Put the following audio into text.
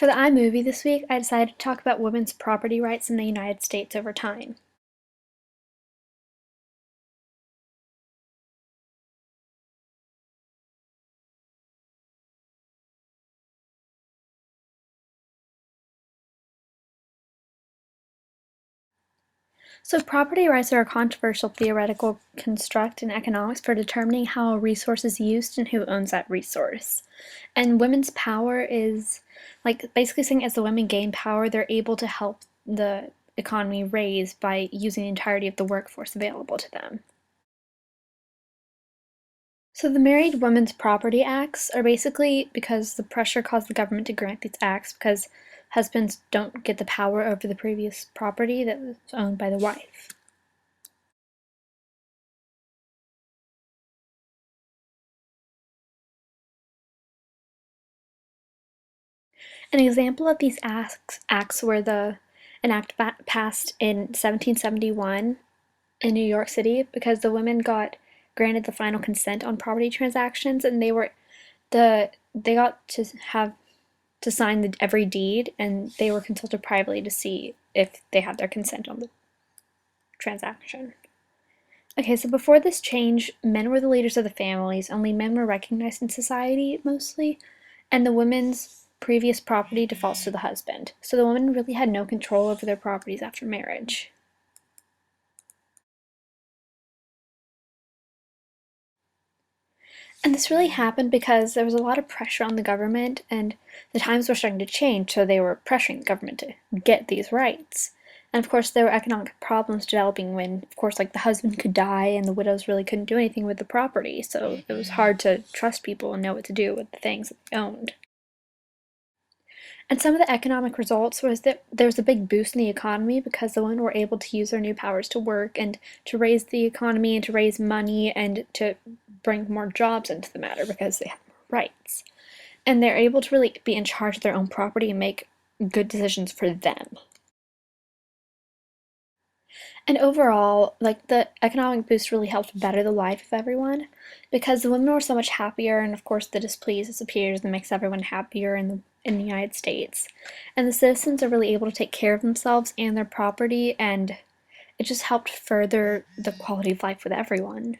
For the iMovie this week, I decided to talk about women's property rights in the United States over time. So, property rights are a controversial theoretical construct in economics for determining how a resource is used and who owns that resource. And women's power is basically saying as the women gain power, they're able to help the economy raise by using the entirety of the workforce available to them. So the Married Women's Property Acts are basically because the pressure caused the government to grant these acts because husbands don't get the power over the previous property that was owned by the wife. An example of these acts were an act passed in 1771 in New York City because the women got granted the final consent on property transactions, and they got to have to sign every deed, and they were consulted privately to see if they had their consent on the transaction. Okay, so before this change, men were the leaders of the families. Only men were recognized in society mostly, and the women's previous property defaults to the husband. So the women really had no control over their properties after marriage. And this really happened because there was a lot of pressure on the government, and the times were starting to change, so they were pressuring the government to get these rights. And of course, there were economic problems developing when, of course, the husband could die and the widows really couldn't do anything with the property, so it was hard to trust people and know what to do with the things that they owned. And some of the economic results was that there was a big boost in the economy because the women were able to use their new powers to work and to raise the economy and to raise money and to bring more jobs into the matter because they have more rights. And they're able to really be in charge of their own property and make good decisions for them. And overall, the economic boost really helped better the life of everyone because the women were so much happier, and of course, the displeased disappears and makes everyone happier in the United States. And the citizens are really able to take care of themselves and their property, and it just helped further the quality of life with everyone.